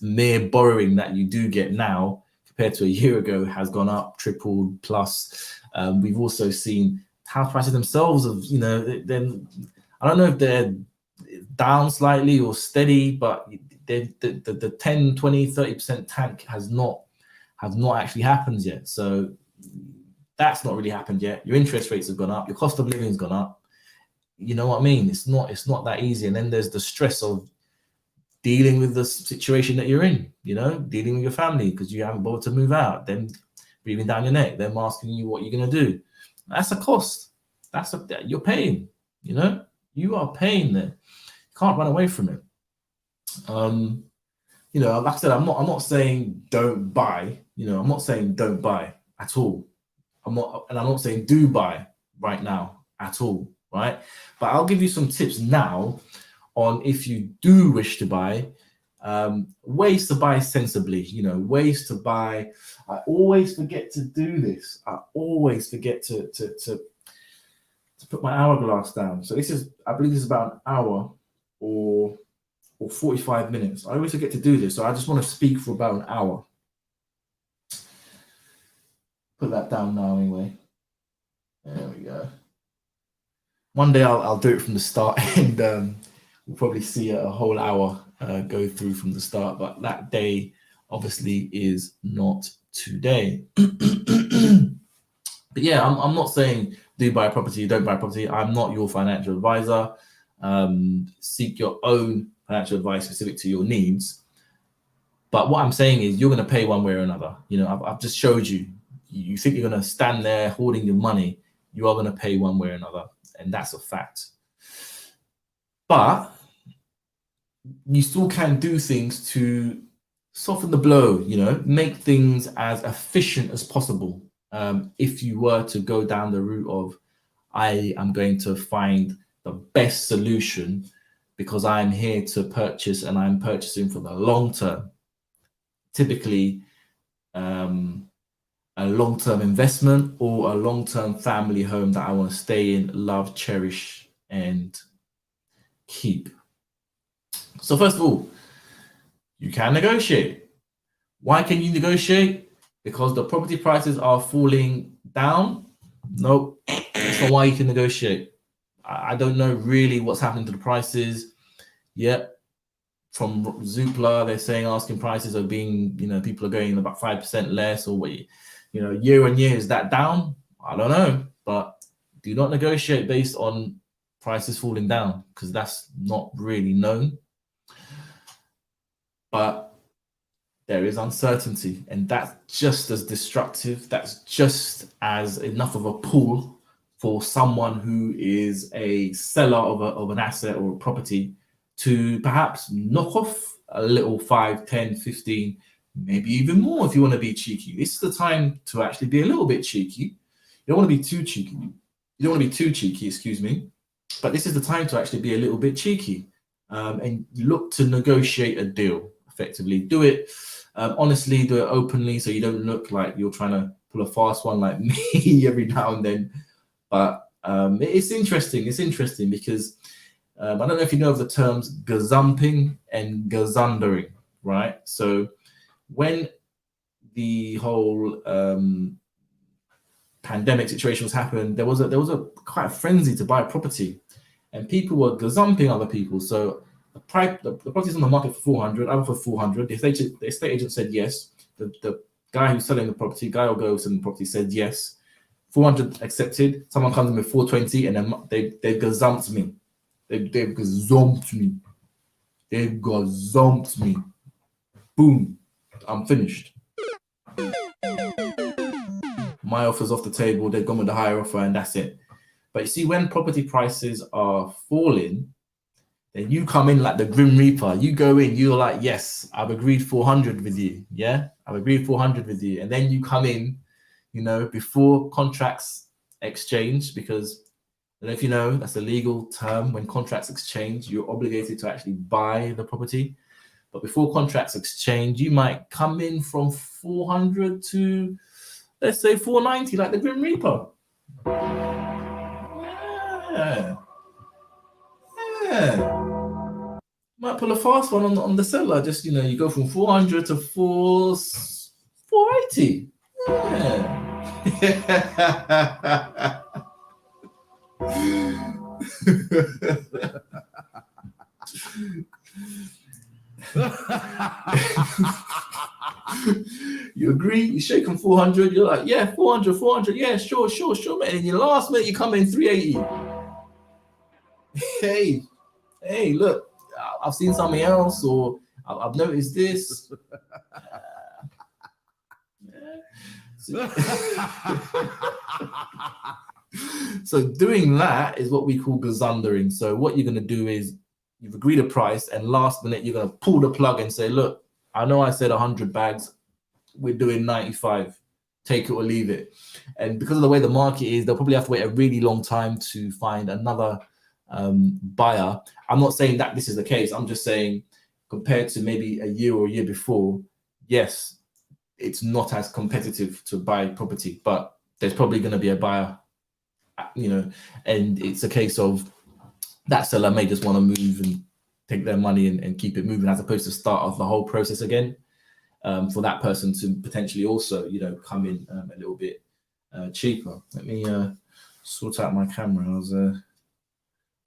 mere borrowing that you do get now compared to a year ago has gone up, tripled plus. We've also seen house prices themselves of, you know, then I don't know if they're down slightly or steady, but the 10, 20, 30% tank has not actually happened yet. So that's not really happened yet. Your interest rates have gone up, your cost of living has gone up. You know what I mean? It's not that easy. And then there's the stress of dealing with the situation that you're in, you know, dealing with your family because you haven't bothered to move out, then breathing down your neck, them asking you what you're going to do. That's a cost. You're paying, you know, you are paying there. You can't run away from it. You know, like I said, I'm not saying don't buy, you know, I'm not saying don't buy at all. I'm not saying do buy right now at all, right? But I'll give you some tips now on if you do wish to buy, ways to buy sensibly, you know, ways to buy. I always forget to do this. I always forget to put my hourglass down. So this is, I believe this is about an hour or 45 minutes. I always forget to do this. So I just want to speak for about an hour. Put that down now anyway. There we go. One day I'll do it from the start and we'll probably see a whole hour go through from the start, but that day obviously is not today. But yeah, I'm not saying do buy a property, don't buy a property. I'm not your financial advisor. Seek your own financial advice specific to your needs. But what I'm saying is you're going to pay one way or another. You know, I've just showed you. You think you're going to stand there hoarding your money, you are going to pay one way or another. And that's a fact. But you still can do things to soften the blow, you know, make things as efficient as possible. If you were to go down the route of, I am going to find the best solution because I'm here to purchase and I'm purchasing for the long term. Typically, a long-term investment or a long-term family home that I want to stay in, love, cherish, and keep. So first of all, you can negotiate. Why can you negotiate? Because the property prices are falling down? Nope, that's not why you can negotiate. I don't know really what's happening to the prices yet. From Zoopla, they're saying asking prices are being, you know, people are going about 5% less, or what, you know, year on year, is that down? I don't know, but do not negotiate based on prices falling down because that's not really known. But there is uncertainty, and that's just as destructive. That's just as enough of a pull for someone who is a seller of an asset or a property to perhaps knock off a little 5, 10, 15, maybe even more if you want to be cheeky. This is the time to actually be a little bit cheeky. You don't want to be too cheeky. You don't want to be too cheeky, excuse me. But this is the time to actually be a little bit cheeky and look to negotiate a deal effectively. Do it honestly, do it openly, so you don't look like you're trying to pull a fast one like me every now and then. But it's interesting. It's interesting because I don't know if you know of the terms gazumping and gazundering, right? So when the whole pandemic situation was happening, there was a quite a frenzy to buy a property, and people were gazumping other people. So the property's on the market for 400, I'm for 400. The estate agent said yes. The guy who's selling the property, guy or girl selling the property said yes. 400 accepted. Someone comes in with 420, and then they gazumped me. They gazumped me. They gazumped me. Boom. I'm finished. My offer's off the table. They've gone with the higher offer, and that's it. But you see, when property prices are falling, then you come in like the Grim Reaper. You go in, you're like, yes, I've agreed 400 with you. Yeah, I've agreed 400 with you. And then you come in, you know, before contracts exchange, because I don't know if you know, that's a legal term. When contracts exchange, you're obligated to actually buy the property. But before contracts exchange, you might come in from 400 to, let's say, 490, like the Grim Reaper. Yeah. Might pull a fast one on the seller. Just, you know, you go from 400 to 480. Yeah. You agree, you shake them 400, you're like, yeah, 400, yeah, sure, mate. And in your last minute, you come in 380. Hey, look, I've seen something else, or I've noticed this. So doing that is what we call gazundering. So what you're going to do is you've agreed a price, and last minute you're going to pull the plug and say, look, I know I said 100 bags, we're doing 95, take it or leave it. And because of the way the market is, they'll probably have to wait a really long time to find another buyer. I'm not saying that this is the case. I'm just saying, compared to maybe a year or a year before, yes, it's not as competitive to buy property, but there's probably going to be a buyer, you know, and it's a case of that seller may just want to move and take their money and keep it moving, as opposed to start off the whole process again, for that person to potentially also, you know, come in a little bit cheaper. Let me sort out my camera. I was a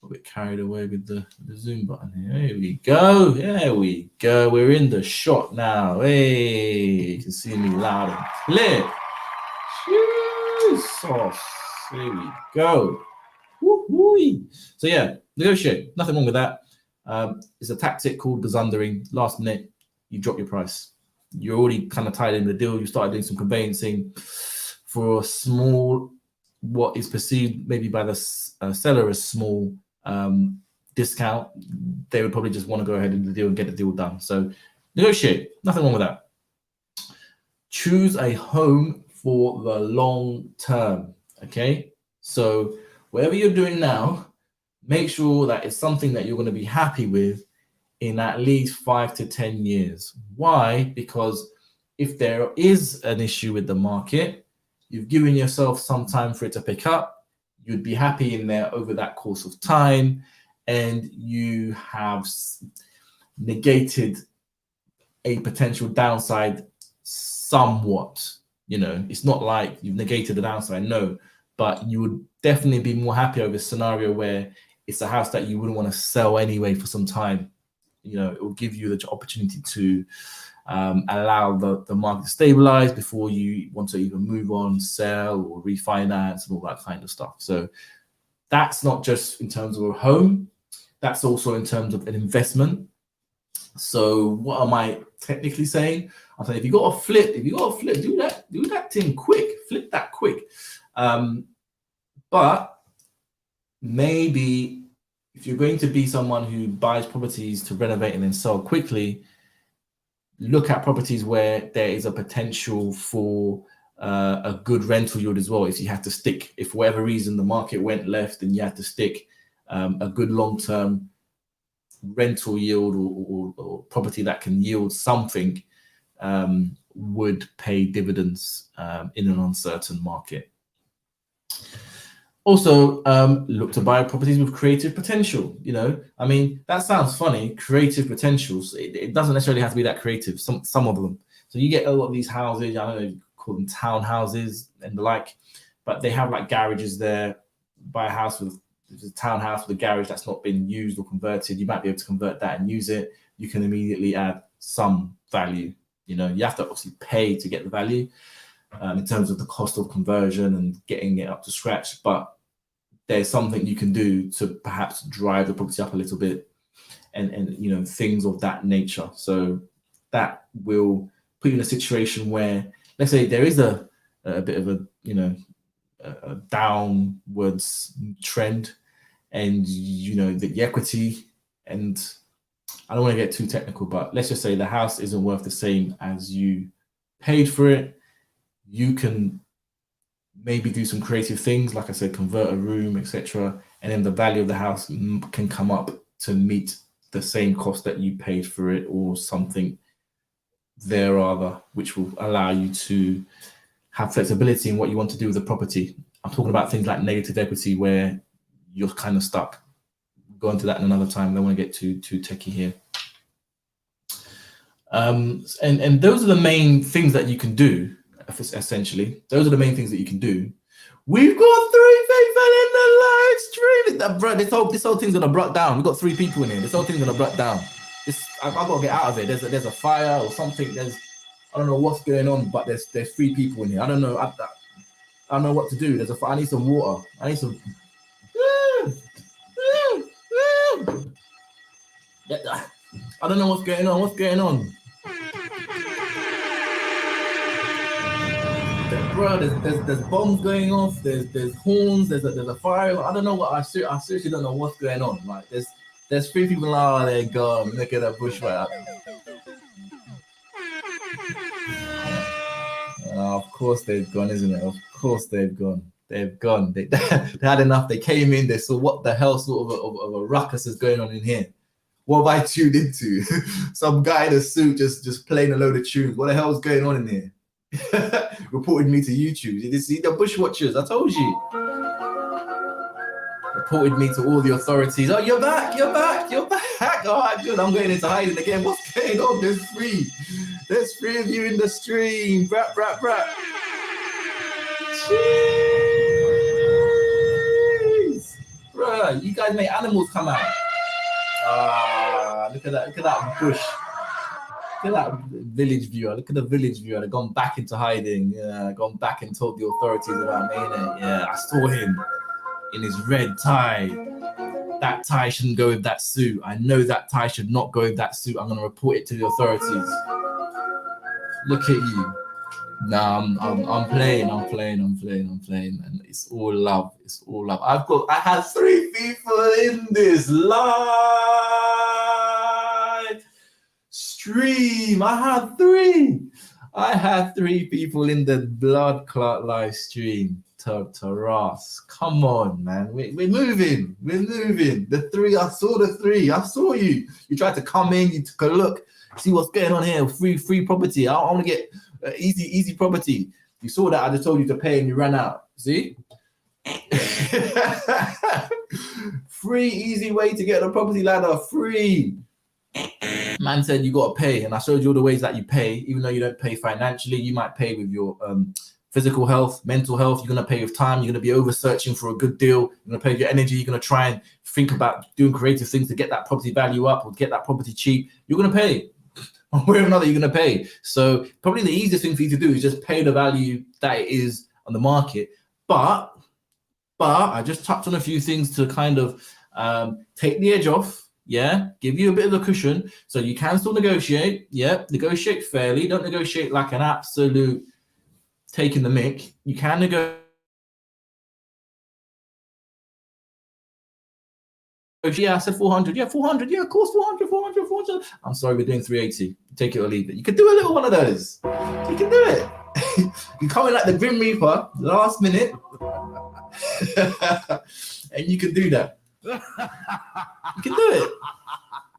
bit carried away with the zoom button here. There we go. There we go. We're in the shot now. Hey, you can see me loud and clear. Jesus. There we go. Woo-hoo. So yeah, negotiate. Nothing wrong with that. It's a tactic called gazundering. Last minute, you drop your price. You're already kind of tied in the deal. You started doing some conveyancing for a small, what is perceived maybe by the seller as small discount. They would probably just want to go ahead and do the deal and get the deal done. So negotiate. Nothing wrong with that. Choose a home for the long term. Okay, so whatever you're doing now, make sure that it's something that you're going to be happy with in at least 5 to 10 years. Why? Because if there is an issue with the market, you've given yourself some time for it to pick up. You'd be happy in there over that course of time, and you have negated a potential downside somewhat. You know, it's not like you've negated the downside, no, but you would definitely be more happy over a scenario where it's a house that you wouldn't want to sell anyway for some time. You know, it will give you the opportunity to allow the market to stabilize before you want to even move on, sell, or refinance, and all that kind of stuff. So that's not just in terms of a home, that's also in terms of an investment. So what am I technically saying? I'm saying if you got to flip, do that thing quick, flip that quick. But maybe if you're going to be someone who buys properties to renovate and then sell quickly, look at properties where there is a potential for a good rental yield as well. If you have to stick, if for whatever reason the market went left and you have to stick, a good long-term rental yield or property that can yield something would pay dividends in an uncertain market. Also, look to buy properties with creative potential. You know, I mean, that sounds funny, creative potentials. It doesn't necessarily have to be that creative, some of them. So you get a lot of these houses, I don't know, you call them townhouses and the like, but they have like garages there. Buy a house with there's a townhouse with a garage that's not been used or converted, you might be able to convert that and use it. You can immediately add some value. You know, you have to obviously pay to get the value in terms of the cost of conversion and getting it up to scratch. But there's something you can do to perhaps drive the property up a little bit, and you know, things of that nature. So that will put you in a situation where, let's say there is a bit of a, you know, a downwards trend, and you know, the equity, and I don't want to get too technical, but let's just say the house isn't worth the same as you paid for it. You can maybe do some creative things, like I said, convert a room, etc., and then the value of the house can come up to meet the same cost that you paid for it, or something thereafter, which will allow you to have flexibility in what you want to do with the property. I'm talking about things like negative equity, where you're kind of stuck. Go into that in another time. I don't want to get too techie here. And those are the main things that you can do. Essentially, those are the main things that you can do. We've got 3 people in the live stream. This whole thing's gonna brought down. We've got 3 people in here. This whole thing's gonna brought down. I've got to get out of it. There's a fire or something. I don't know what's going on, but there's 3 people in here. I don't know. I don't know what to do. I need some water. I need some. I don't know what's going on. What's going on? Bro, there's bombs going off. There's horns. There's a fire. I don't know what. I seriously don't know what's going on. Like there's 3 people out there gone. Look at that bushfire. Of course they've gone, isn't it? Of course they've gone. They've gone. They had enough. They came in. They saw what the hell sort of a ruckus is going on in here. What have I tuned into? Some guy in a suit just playing a load of tunes. What the hell is going on in here? Reported me to YouTube. Did you see the bushwatchers? I told you. Reported me to all the authorities. Oh, you're back. You're back. You're back. All right, good. I'm going into hiding again. What's going on? There's 3. There's 3 of you in the stream. Brat. Jeez. Bruh, you guys make animals come out. Look at that bush. Look at that village viewer. Look at the village viewer. They've gone back into hiding. Yeah, gone back and told the authorities about me. Yeah, I saw him in his red tie. That tie shouldn't go with that suit. I know that tie should not go with that suit. I'm going to report it to the authorities. Look at you. Nah, I'm playing, and it's all love. It's all love. I had 3 people in this live stream. I had 3 people in the blood clot live stream. Taras, come on, man. We're moving. The 3, I saw the 3. I saw you. You tried to come in. You took a look. See what's going on here. Free property. I want to get easy property. You saw that. I just told you to pay and you ran out. See? Free, easy way to get the property ladder. Free. Man said you got to pay, and I showed you all the ways that you pay. Even though you don't pay financially, you might pay with your physical health, mental health. You're going to pay with time. You're going to be over searching for a good deal. You're going to pay with your energy. You're going to try and think about doing creative things to get that property value up or get that property cheap. You're going to pay. One way or another, you're going to pay. So probably the easiest thing for you to do is just pay the value that it is on the market. But I just touched on a few things to kind of take the edge off. Yeah, give you a bit of a cushion so you can still negotiate. Yeah, negotiate fairly. Don't negotiate like an absolute taking the mick. You can negotiate. Yeah, I said 400. Yeah, 400. Yeah, of course, 400. I'm sorry, we're doing 380. Take it or leave it. You can do a little one of those. You can do it. You come in like the Grim Reaper, last minute, and you can do that. You can do it.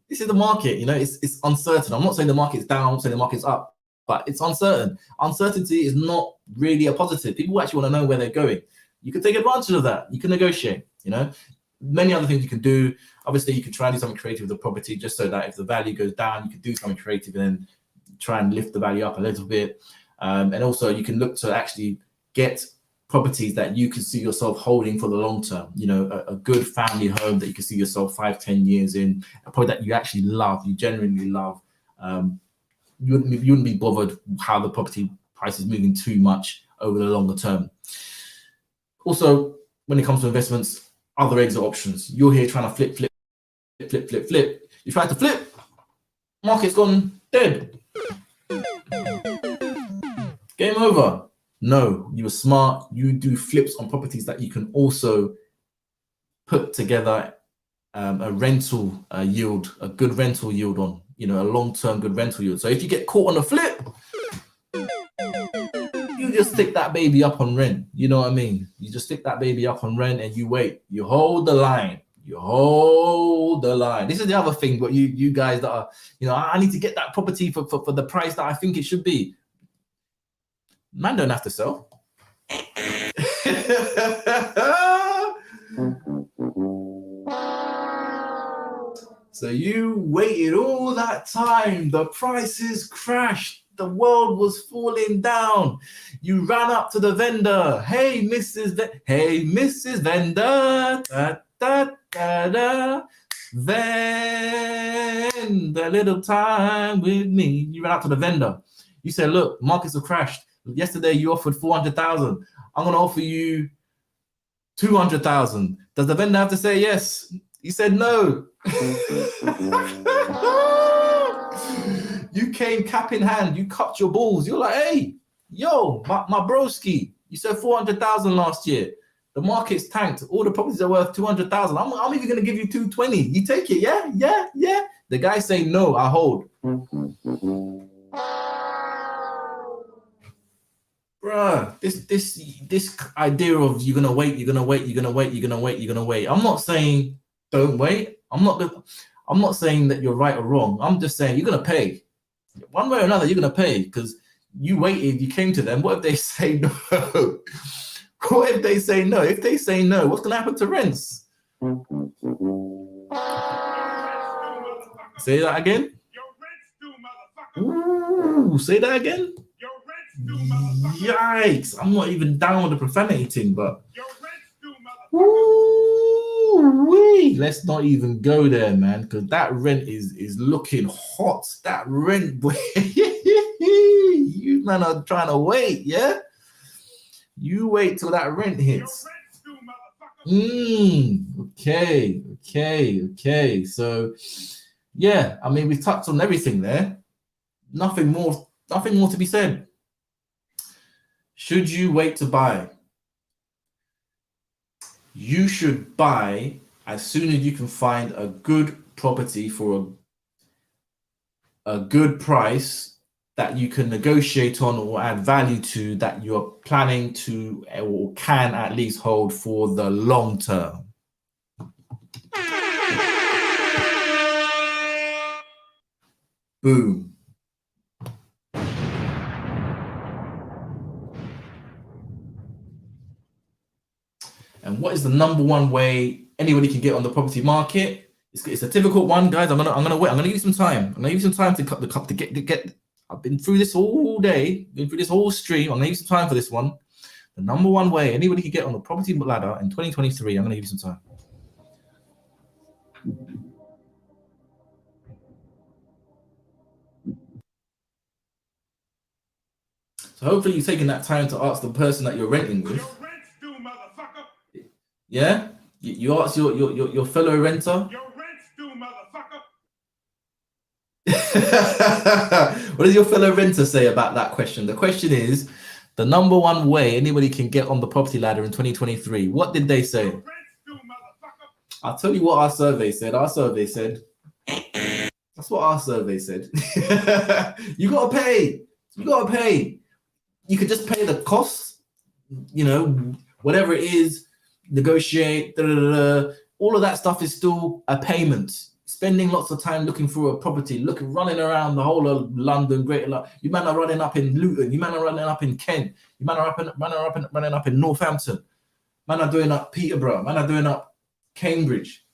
This is the market, you know, it's uncertain. I'm not saying the market's down, I'm saying the market's up, but it's uncertain. Uncertainty is not really a positive. People actually want to know where they're going. You can take advantage of that. You can negotiate, you know. Many other things you can do. Obviously, you can try and do something creative with the property just so that if the value goes down, you can do something creative and then try and lift the value up a little bit. And also, you can look to actually get properties that you can see yourself holding for the long term. You know, a good family home that you can see yourself 5-10 years in, a property that you actually love, you genuinely love. You wouldn't be bothered how the property price is moving too much over the longer term. Also, when it comes to investments, other exit options. You're here trying to flip. You try to flip, market's gone dead. Game over. No, you were smart. You do flips on properties that you can also put together a rental yield, a good rental yield on, you know, a long-term good rental yield. So if you get caught on a flip, you just stick that baby up on rent. You know what I mean? You just stick that baby up on rent and you wait. You hold the line. You hold the line. This is the other thing, but you guys that are, you know, I need to get that property for the price that I think it should be. Man don't have to sell. So you waited all that time. The prices crashed. The world was falling down. You ran up to the vendor. Hey, Mrs. Vendor. Da, da, da, da. Vend a little time with me. You ran up to the vendor. You said, look, markets have crashed. Yesterday you offered 400,000. I'm going to offer you 200,000. Does the vendor have to say yes? He said no. You came cap in hand. You cut your balls. You're like, hey, yo, my broski. You said 400,000 last year. The market's tanked. All the properties are worth 200,000. I'm even going to give you 220. You take it, yeah. The guy saying no, I hold. Bruh, this idea of you're gonna wait. I'm not saying don't wait. I'm not saying that you're right or wrong. I'm just saying you're gonna pay. One way or another, you're gonna pay because you waited, you came to them. What if they say no? What if they say no? If they say no, what's gonna happen to rents? Say that again. Ooh, say that again. Yikes! I'm not even down with the profanity thing, but let's not even go there, man, because that rent is looking hot. That rent, boy, you man are trying to wait, yeah. You wait till that rent hits. Okay. So, yeah, I mean, we touched on everything there. Nothing more to be said. Should you wait to buy? You should buy as soon as you can find a good property for a good price that you can negotiate on or add value to, that you're planning to or can at least hold for the long term. Boom. And what is the number one way anybody can get on the property market? It's a difficult one, guys. I'm gonna wait. I'm gonna give you some time. I'm gonna give you some time to cut the cup to get. I've been through this all day, been through this whole stream. I'm gonna give you some time for this one. The number one way anybody can get on the property ladder in 2023. I'm gonna give you some time. So hopefully you're taking that time to ask the person that you're renting with. Yeah, you ask your fellow renter. Your rent's due, motherfucker. What does your fellow renter say about that question? The question is the number one way anybody can get on the property ladder in 2023. What did they say? Your rent's due, motherfucker. I'll tell you what our survey said. That's what our survey said. You gotta pay. You could just pay the costs. You know, whatever it is. Negotiate, all of that stuff is still a payment. Spending lots of time looking for a property, running around the whole of London, Greater London. You man are running up in Luton. You man are running up in Kent. You man are running up in Northampton. Man are doing up Peterborough. Man are doing up Cambridge.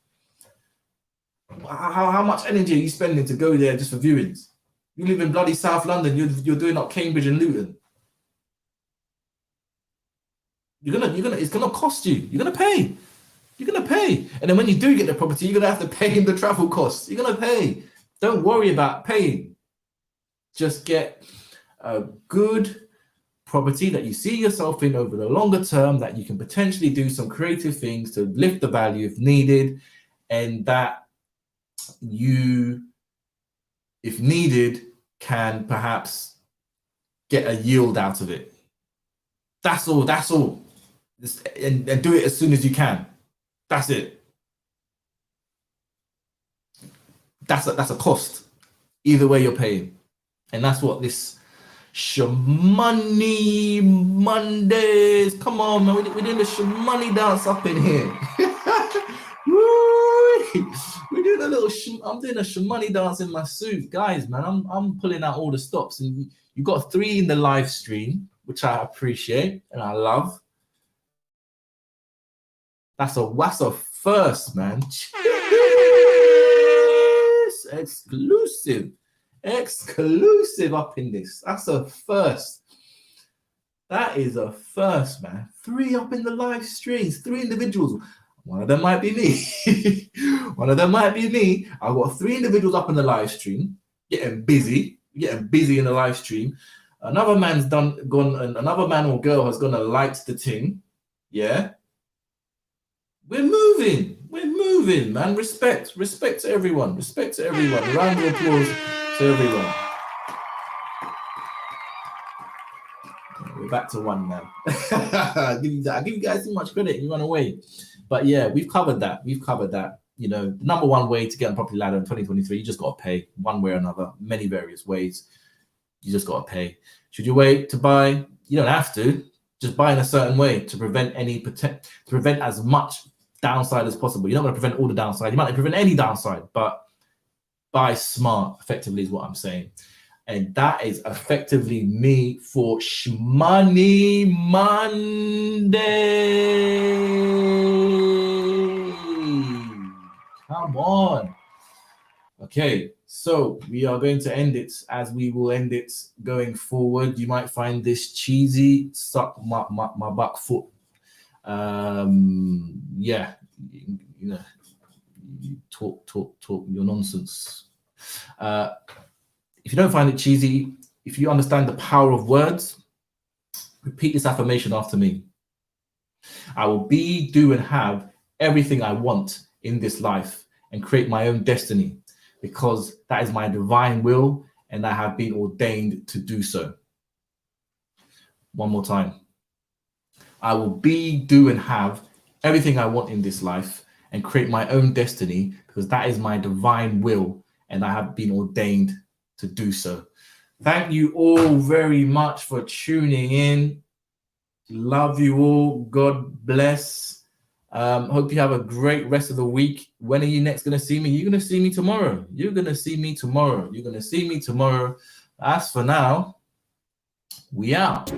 How much energy are you spending to go there just for viewings? You live in bloody South London. You're doing up Cambridge and Luton. it's gonna cost you. You're gonna pay. You're gonna pay. And then when you do get the property, you're gonna have to pay him the travel costs. You're gonna pay. Don't worry about paying. Just get a good property that you see yourself in over the longer term, that you can potentially do some creative things to lift the value if needed, and that you, if needed, can perhaps get a yield out of it. That's all. That's all. And do it as soon as you can. That's it. That's a cost. Either way, you're paying, and that's what this Schmoney Mondays. Come on, man. We're doing the Schmoney dance up in here. We're doing a little. I'm doing a Schmoney dance in my suit, guys. Man, I'm pulling out all the stops, and you got 3 in the live stream, which I appreciate and I love. That's a first, man. Cheers! Exclusive up in this. That's a first. That is a first, man. 3 up in the live streams, 3 individuals. One of them might be me. One of them might be me. I've got 3 individuals up in the live stream, getting busy in the live stream. Another man's gone, and another man or girl has gone and liked the thing. Yeah. We're moving, man. Respect to everyone. Respect to everyone. A round of applause to everyone. We're back to 1 now. I give you guys too much credit. You run away. But yeah, we've covered that. You know, the number 1 way to get on property ladder in 2023, you just got to pay one way or another, many various ways. You just got to pay. Should you wait to buy? You don't have to. Just buy in a certain way to prevent as much downside as possible. You're not going to prevent all the downside. You might not prevent any downside, but buy smart, effectively, is what I'm saying. And that is effectively me for Schmoney Monday. Come on. Okay, so we are going to end it as we will end it going forward. You might find this cheesy, suck my back foot. Yeah, you know, you talk your nonsense. If you don't find it cheesy, if you understand the power of words, repeat this affirmation after me. I will be, do, and have everything I want in this life and create my own destiny, because that is my divine will and I have been ordained to do so. One more time. I will be, do, and have everything I want in this life and create my own destiny, because that is my divine will and I have been ordained to do so. Thank you all very much for tuning in. Love you all. God bless. Hope you have a great rest of the week. When are you next going to see me? You're going to see me tomorrow. As for now, we out.